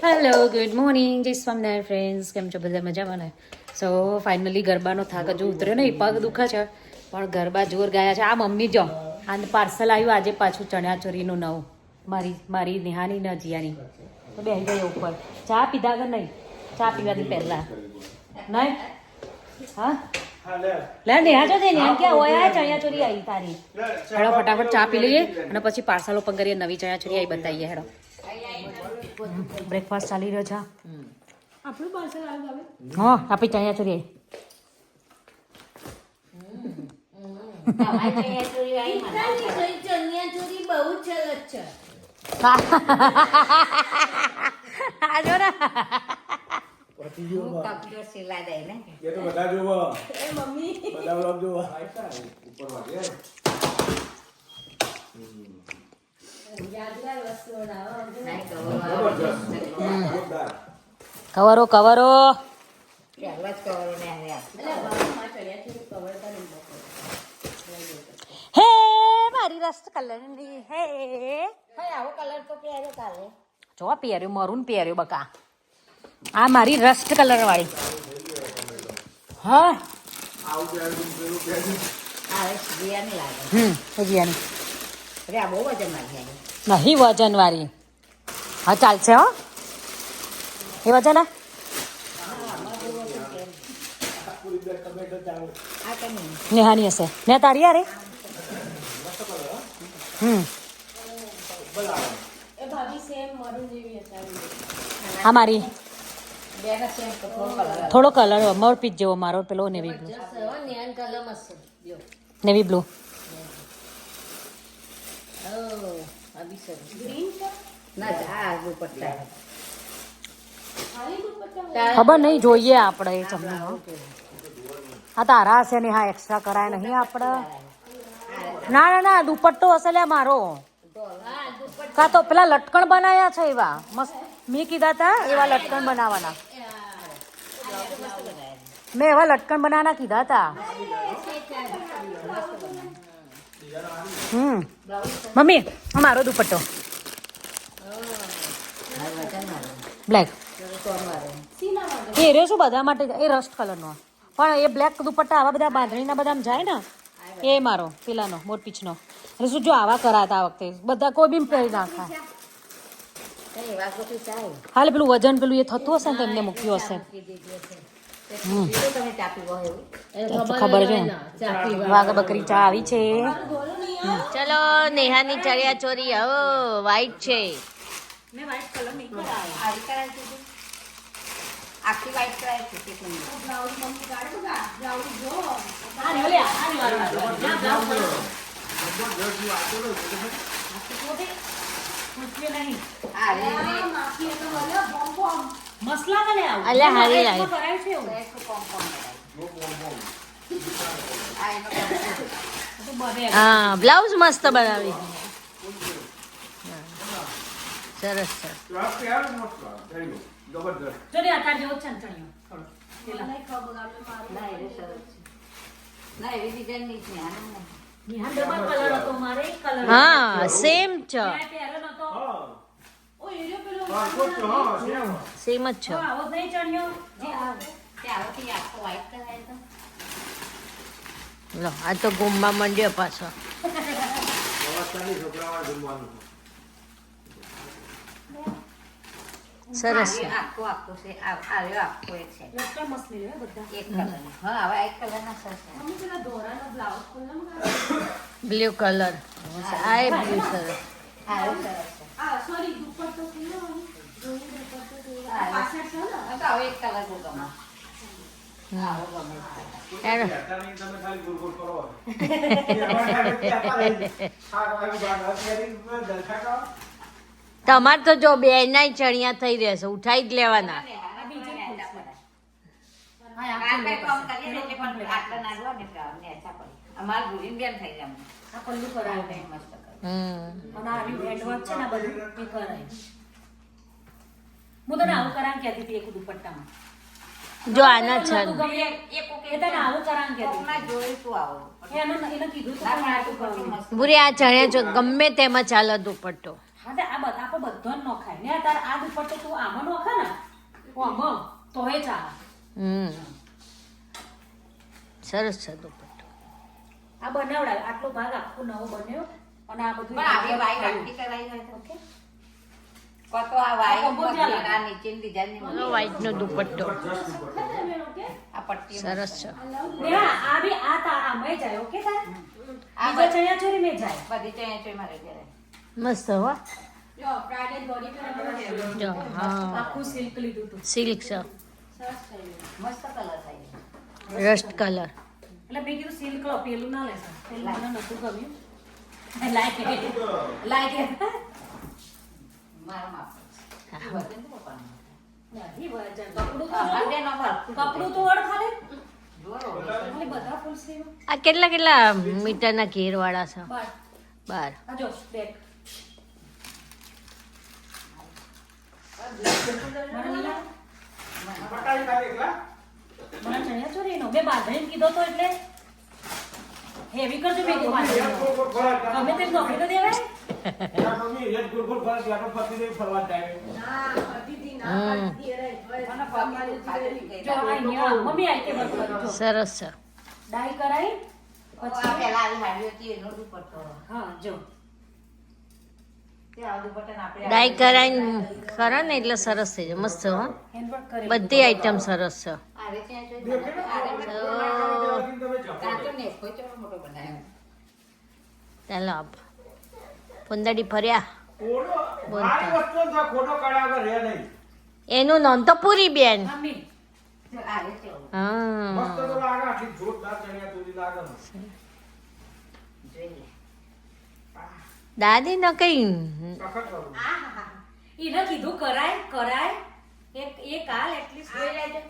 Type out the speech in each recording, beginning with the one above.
Hello good morning જય Swaminarayan friends, કેમ છો બધા મજામાં ને? સો ફાઇનલી ગરબાનો થાક હજુ ઉતર્યો નહીં, પગ દુખે છે પણ ગરબા જોર ગયા છે. આ મમ્મી જો આ પાર્સલ આવ્યું આજે પાછું ચણિયાચોરીનું નવું, મારી નેહાની ને જીયાની. તો બેસી ગઈ ઉપર. ચા પીધા કે નહીં? ચા પીવાથી પહેલા નહીં? હા લે નેહા જો નેહા ક્યાં હોય? આ ચણિયાચોરી આવી તારી. હેડો ફટાફટ ચા પી લઈએ અને પછી પાર્સલ ઓપન કરીએ. નવી ચણિયાચોરી આવી બતાવીએ. હેડો બ્રેકફાસ્ટ ચાલી રહ્યો છે. આપણું પાર્સલ આવ્યું હવે. હા આપી ચણિયાચોરી ચણિયાચોરી બહુ સરસ છે. આજો ને કપડો સિલા દે ને ये तो बता दो वो એ મમ્મી बता लोग जो ऊपर वाले યાદગાર વસ્તુ બનાવો નહીં जोरदार કવરો કવરો પહેલા જ કવરો ને આવ્યા એટલે બામાં ચણિયાચોરી કવર કરી હે મારી રસ્ત કલરની હે ભાઈ આવો કલર તો પહેર્યો કાલે જો પહેર્યું મરૂન પહેર્યું બકા. આ મારી રસ્ટ કલર વાળી. હા आओ यार तुम लोग कैसे આ જીયાની લાગે જીયાની અરે આ બહુ વજન લાગે નહીં વજન વાળી. હા ચાલશે હો એ વજન આ पूरी ब्लैक कमेंट चालू આ કમી નેહાની હશે ને તારી યાર એ ભાભી સેમ મરૂન જેવી હતા હા મારી બેના સેમ થોડો કલર થોડો કલર મોર પીચ જેવો મારો પેલો નેવી બ્લુ. જસ નેન કલર મસ્ત લ્યો નેવી બ્લુ ઓ અભી સર ગ્રીન છે ના આ દુપટ્ટા ખાલી દુપટ્ટા ખબર નહીં, જોઈએ આપણે એ ચમની. હા તારા હશે ને? હા એક્સ્ટ્રા કરાય નહીં આપણે. ના ના ના દુપટ્ટો હશે લે મારો. કા તો પેલા લટકણ બનાયા છે એવા મસ્ત. મેં કીધા તા એવા લટકણ બનાવવાના. મેં એવા લટકણ બનાવવાના કીધા તા. મમ્મી આ મારો દુપટ્ટો બ્લેક. એ રહ્યો શું બધા માટે? એ રસ્ટ કલરનો પણ એ બ્લેક દુપટ્ટા આવા બધા બાંધણીના બધા જાય ને એ મારો પેલાનો મોરપીચનો. એટલે શું જો આવા કરાતા આ વખતે બધા કોઈ બી પહેરી નાખા. એવા ગોપી ચાય હાલે પેલું વજન પેલું એ થતું હશે ને તેમને મૂક્યું હશે. તમે ચાપી ગયો એવું ખબર છે વાઘ બકરી ચા આવી છે. ચલો નેહાની ચણિયાચોરી હવે વ્હાઈટ છે. આખી વાઈટ કરાય છે તે પણ અલ્યા હારી લાગે. હા બ્લાઉઝ મસ્ત બનાવી. સરસ છે. आप यार मत थैंक यू जबरदस्त જો ને આતા જેવો છે ને ચણિયો થોડો. ના એ સરસ છે ના એવી ડિઝાઇન નહીં છે હા સેમ છે. हां हां कुछ हां सेम સેમ જ છે. ત્યારથી આખો વાઈટ કરાય તો લો આ તો ગુમવા માંડ્યો પાછો. व्यवस्था नहीं છોકરાઓ જમવાનું સરસ છે. આખો આખો છે આવ્યો આખો એ છે એક કલર હા હવે એક કલર ના સરસ બ્લુ કલર આ એ બ્લુ સરસ. આવ્યો સરસ હવે એક કલર બહુ ગમે આવો ગમે એનો आता नहीं તમે ખાલી ગુલ ગુલ કરો હા વાળી બાત અત્યારે દલખા કા તમારે તો જો બે ના ચણિયા થઈ રહેશે, ઉઠાઈ જ લેવાના. જો આના છે બુરી આ ચણિયા જો ગમે તેમાં ચાલે દુપટ્ટો. હા તે આ બધા આપણે બધો જ નખાય ને તાર આ દુપટ્ટો તું આમાં નખા ને આમાં તોય ચાલે. સરસ છે દુપટ્ટો. આ બનાવડાય આટલો ભાગ આખો નવો બન્યો અને આ બધું પણ આવી વાઈ વાટી કરાઈ હોય તો ઓકે કતો આ વાઈ આ બહુ ચાલે. આ નીચેની ડિઝાઇન ની વ્હાઈટ નો દુપટ્ટો આ પટ્ટી સરસ છે. નેહા આ બી આ તા આમાં જાય ઓકે તાર બીજા ચણિયા ચોરી મેં જાય. બધી ચણિયા ચોળી મારે ઘરે મસ્ત હો. જો બ્રાઇડલ બોડી પર જો હા આખું સિલ્ક લીધું તું સિલ્ક છે, સરસ થયું. મસ્ત કલર થાય રસ્ટ કલર. એટલે મેં કીધું સિલ્ક લો પેલું ના લેશે પેલું મને નતું ગમ્યું લાઈક મારા માપ વજન તો પપ્પાનું. નહીં વજન કપડું તો અમારે જો. બેન અમારે કપડું તો ઓળ ખાલી જોરો ખાલી બધા ફૂલ સ્લીવ આ કેટલા કેટલા મીટરના ઘેર વાળા છે? બાર 12. આ જો બેક પટાઈ ખાલી એકલા મને ચણિયા ચોરી નો મેં બાંધણીને કીધો તો એટલે હેવી કરજો મેં કીધું મમ્મી હેડ બાંધણીનો. ગોળ ગોળ ફરવા ગમે તેમ નોકરી તો દેવાય. જા મમ્મી હેડ ગોળ ગોળ ફરવા ત્યાં ફરતી નહીં ફરવા જાય મને પપ્પાનું ખાધેલું ગઈ. જો આ અહીંયા મમ્મી આ રીતે વર્ક કરજો સરસ છે. ડાઈ કરાઈ આ પહેલા આવી હાડી હતી એનો દુપટ્ટો હા જો તે આ દુપટ્ટાને આપણે ડાય કરાઈને કરો ને એટલે સરસ થઈ જાય. મસ્ત હો. હેન્ડવર્ક કરી બધી આઈટમ સરસ છે. આરે ત્યાં જોઈ તમે જાઓ કાચો ને કોઈ ચોરો મોટો બનાવ્યો ચાલો આપ પંદડી ફર્યા. ખોટો મારી વસ્તુ તો ખોટો કાઢ્યા વગર રહે નહીં એનું નામ તો પૂરી બેન. મમ્મી જો આરે કેવો મસ્ત હા તો લાગે આટલી જોરદાર ચણિયા ચોળી લાગે ને. જોઈ લે દાદી ન કઈ સખત કરું એને કીધું કરાય કરાય એક કાલ એટલીસ્ટ જોઈ લેજો.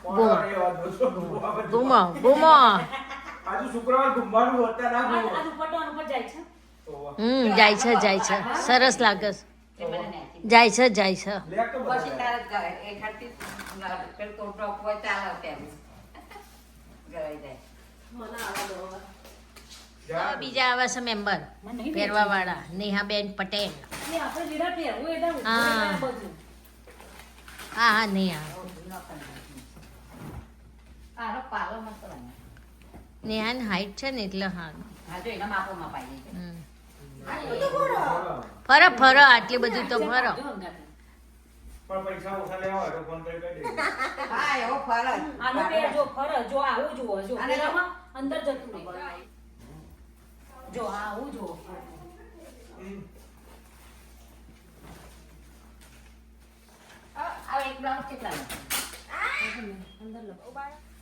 કોણ રહેવા દો છો? ગુમો ગુમો. આજુ શુક્રવાર ઘુમવાનું અત્યારે આ ના આ દુપટ્ટો આના ઉપર જાય છે. જાય છે જાય છે. સરસ લાગે છે. એ મને નહીં જાય છે જાય છે. લેક તો પછી બધા તારે ઘરે એ ખાતી પેલું તો ટોપ હોય ચાલે ત્યાં ગવાઈ જાય જા. હવે બીજા આવા છે મેમ્બર મને નહીં પહેરવા વાળા. નેહાબેન પટેલ. એટલે આપણે જીરા પહેરવું એટલે ઉભું હા. રહેવાય બધું. હા હા નેહા. આનો પાલો મસ્ત બને નેહાની હાઈટ છે ને એટલે હા. હા જો એના માપોમાં પાડી છે હમ. બરાબર. ફરો ફરો આટલી બધી તો ફરો. જો અંગાતે. પણ પૈસા ઓછા લેવા હોય તો ફોન કરી કહી દે હા એવો ફરજ આનો પેર જો ફરજ જો આવું જુઓ જો અને જો. પેલામાં અંદર જતું નહીં જો આવું જુઓ આ એક બ્લાઉઝ કેટલા અંદર લો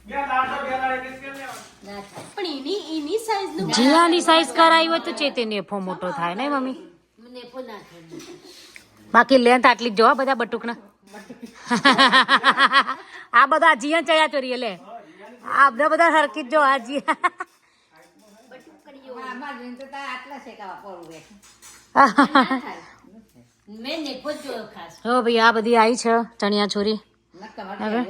બે લાડો બે લાડો કિસ કે લેવા ના થાય પણ એની સાઈઝ નું જીલાની સાઈઝ કરાવી હોય તો ચેતે નેફો મોટો થાય ને મમ્મી નેફો ના થાય. બાકી લેન્થ આટલી જ જોવા બધા બટુકના આ બધા જીયા ચયા ચોરી લે આ બધા હરકી જ જો આ જીયા આમાં જોઈને તો તારે આટલા શેકાવા પડવું છે મેં નેફો જ જોયો ખાસ. હો ભાઈ આ બધી આવી છે ચણિયા ચોરી ના તમારે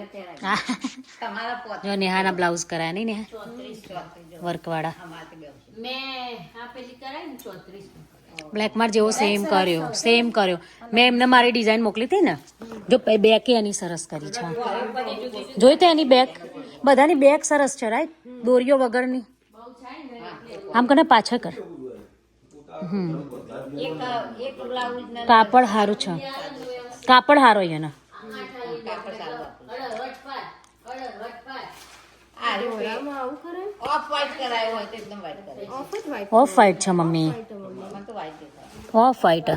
તમારા પોત જો નેહાના બ્લાઉઝ કરાયા નહીં નેહા 34 વર્ક વાળા અમારે બે છે મેં આ પેલી કરાય ને 34 બ્લેક માર જેવો સેમ કર્યો મેં એમને મારી ડિઝાઇન મોકલી હતી ને જો બેક એની સરસ કરી છે જોઈ તો એની બેક બધાની બેક સરસ છે રાઈટ દોરીઓ વગરની આમ કને પાછળ કર એક બ્લાઉઝ ને કાપડ સારું છે કાપડ સારો અહીંયાના કાપડ સારું અડવટ પાર આ રહ્યું ઓફ વ્હાઈટ કરાયો હોય તો એકદમ વ્હાઈટ કરાય ઓફ વ્હાઈટ છે મમ્મી મને તો વ્હાઈટ દેખાય ઓફ વ્હાઈટ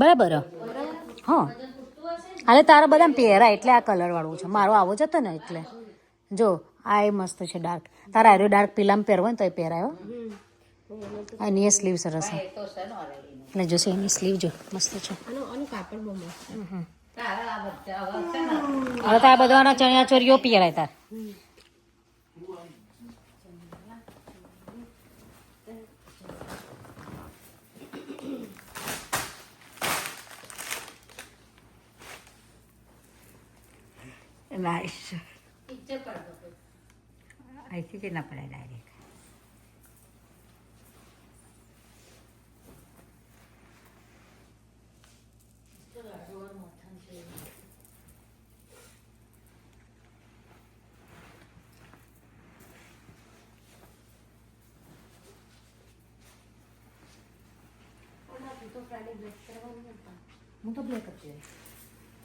બરાબર હા હાલે તારા બધા પહેરાય એટલે આ કલર વાળું છે મારો આવો જ હતો ને એટલે જો આ એ મસ્ત છે ડાર્ક તારા આર્યો ડાર્ક પીલામાં પહેરવો ને તો એ પહેરાયો એની એ સ્લીવ સરસ છે એ તો છે ને ઓલરેડી એટલે જોશે એની સ્લીવ જો મસ્ત છે તારા આ બધા હવે છે ને હવે તો આ બધાના ચણિયા ચોરીઓ પહેરાય તાર નાઈસ પિક્ચર પડતો અહીંથી જ ના પડે ડાયરેક્ટ હું તો બ્લેક જ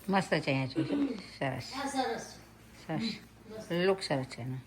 મસ્ત છે અહીંયા જોજો સરસ આ સરસ સરસ લુક સરસ છે એનો